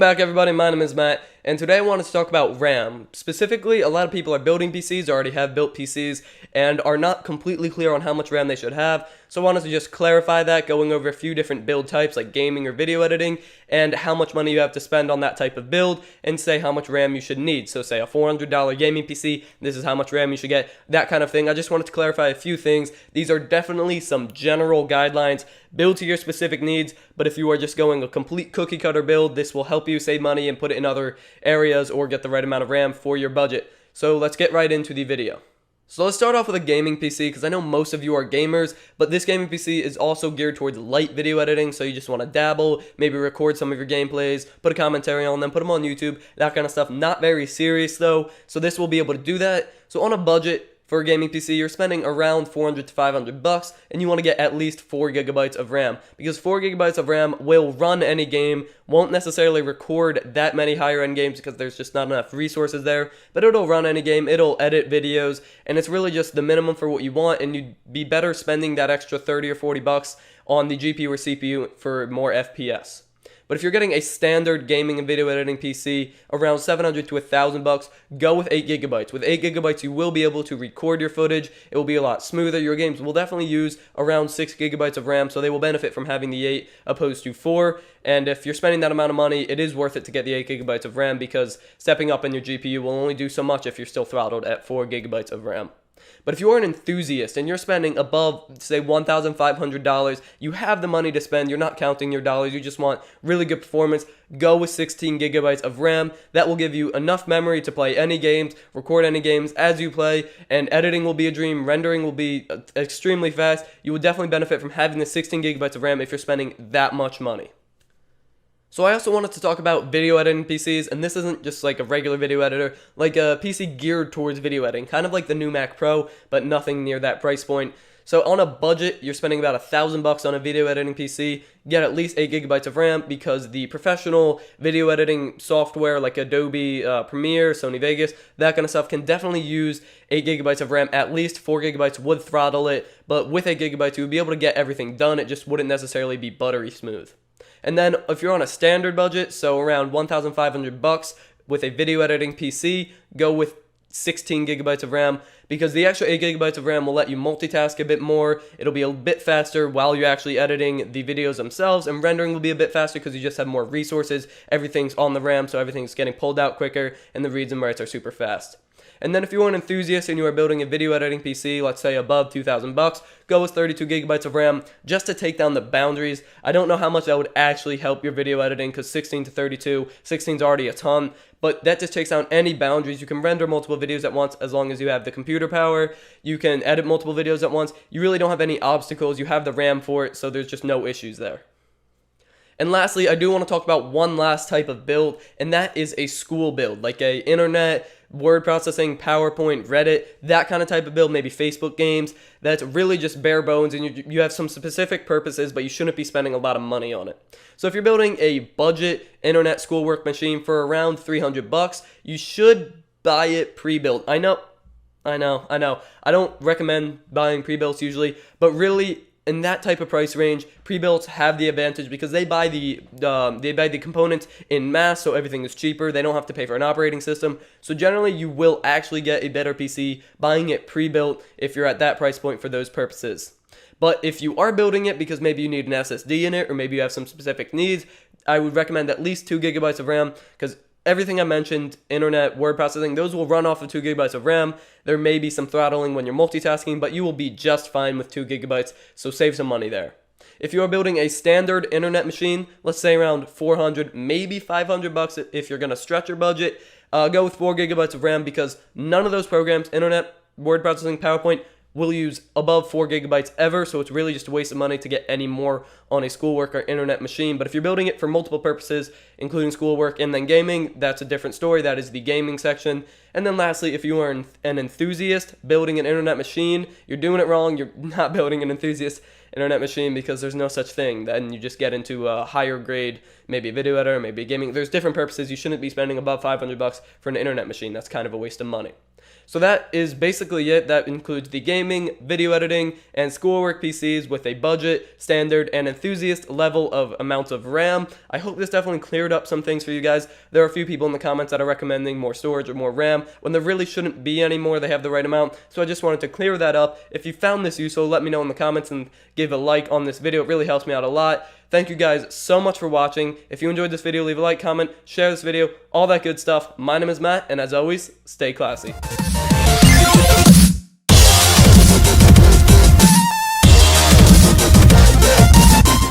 Welcome back, everybody. My name is Matt, and today I wanted to talk about RAM. Specifically, a lot of people are building PCs, already have built PCs, and are not completely clear on how much RAM they should have. So I wanted to just clarify that, going over a few different build types like gaming or video editing, and how much money you have to spend on that type of build, and say how much RAM you should need. So say a $400 gaming PC, this is how much RAM you should get, that kind of thing. I just wanted to clarify a few things. These are definitely some general guidelines, build to your specific needs, but if you are just going a complete cookie cutter build, this will help you save money and put it in other areas or get the right amount of RAM for your budget. So let's get right into the video. So let's start off with a gaming PC, because I know most of you are gamers, but this gaming PC is also geared towards light video editing, so you just want to dabble, maybe record some of your gameplays, put a commentary on them, put them on YouTube, that kind of stuff. Not very serious though, so this will be able to do that. So on a budget, for a gaming PC, you're spending around $400 to $500, and you want to get at least 4 gigabytes of RAM, because 4 gigabytes of RAM will run any game, won't necessarily record that many higher end games because there's just not enough resources there, but it'll run any game, it'll edit videos, and it's really just the minimum for what you want, and you'd be better spending that extra 30 or 40 bucks on the GPU or CPU for more FPS. But if you're getting a standard gaming and video editing PC, around $700 to $1,000, go with 8 gigabytes. With 8 gigabytes, you will be able to record your footage. It will be a lot smoother. Your games will definitely use around 6 gigabytes of RAM, so they will benefit from having the 8 opposed to 4. And if you're spending that amount of money, it is worth it to get the 8 gigabytes of RAM, because stepping up in your GPU will only do so much if you're still throttled at 4 gigabytes of RAM. But if you are an enthusiast and you're spending above, say, $1,500, you have the money to spend, you're not counting your dollars, you just want really good performance, go with 16 gigabytes of RAM. That will give you enough memory to play any games, record any games as you play, and editing will be a dream, rendering will be extremely fast. You will definitely benefit from having the 16 gigabytes of RAM if you're spending that much money. So I also wanted to talk about video editing PCs, and this isn't just like a regular video editor, like a PC geared towards video editing, kind of like the new Mac Pro, but nothing near that price point. So on a budget, you're spending about $1,000 on a video editing PC, get at least 8 gigabytes of RAM, because the professional video editing software like Adobe Premiere, Sony Vegas, that kind of stuff can definitely use 8 gigabytes of RAM. At least 4 gigabytes would throttle it, but with 8 gigabytes, you would be able to get everything done. It just wouldn't necessarily be buttery smooth. And then if you're on a standard budget, so around $1,500 with a video editing PC, go with 16 gigabytes of RAM, because the extra 8 gigabytes of RAM will let you multitask a bit more. It'll be a bit faster while you're actually editing the videos themselves, and rendering will be a bit faster because you just have more resources. Everything's on the RAM, so everything's getting pulled out quicker, and the reads and writes are super fast. And then if you are an enthusiast and you are building a video editing PC, let's say above $2,000, go with 32 gigabytes of RAM just to take down the boundaries. I don't know how much that would actually help your video editing, because 16 to 32, 16 is already a ton, but that just takes down any boundaries. You can render multiple videos at once as long as you have the computer power. You can edit multiple videos at once. You really don't have any obstacles. You have the RAM for it, so there's just no issues there. And lastly, I do want to talk about one last type of build, and that is a school build, like a internet, word processing, PowerPoint, Reddit, that kind of type of build, maybe Facebook games. That's really just bare bones, and you have some specific purposes, but you shouldn't be spending a lot of money on it. So if you're building a budget internet schoolwork machine for around $300, you should buy it pre-built. I know. I don't recommend buying pre-builts usually, but really, in that type of price range, pre-builts have the advantage because they buy the components in mass, so everything is cheaper. They don't have to pay for an operating system. So generally, you will actually get a better PC buying it pre-built if you're at that price point for those purposes. But if you are building it because maybe you need an SSD in it, or maybe you have some specific needs, I would recommend at least 2 gigabytes of RAM, because everything I mentioned, internet, word processing, those will run off of 2 gigabytes of RAM. There may be some throttling when you're multitasking, but you will be just fine with 2 gigabytes, so save some money there. If you are building a standard internet machine, let's say around $400, maybe $500 if you're going to stretch your budget, go with 4 gigabytes of RAM, because none of those programs, internet, word processing, PowerPoint, will use above 4 gigabytes ever, so it's really just a waste of money to get any more on a schoolwork or internet machine. But if you're building it for multiple purposes, including schoolwork and then gaming, that's a different story. That is the gaming section. And then lastly, if you are an enthusiast building an internet machine, you're doing it wrong. You're not building an enthusiast internet machine, because there's no such thing. Then you just get into a higher grade, maybe a video editor, maybe a gaming. There's different purposes. You shouldn't be spending above $500 for an internet machine. That's kind of a waste of money. So that is basically it. That includes the gaming, video editing, and schoolwork PCs with a budget, standard, and enthusiast level of amounts of RAM. I hope this definitely cleared up some things for you guys. There are a few people in the comments that are recommending more storage or more RAM when there really shouldn't be any more. They have the right amount. So I just wanted to clear that up. If you found this useful, let me know in the comments and give a like on this video. It really helps me out a lot. Thank you guys so much for watching. If you enjoyed this video, leave a like, comment, share this video, all that good stuff. My name is Matt, and as always, stay classy.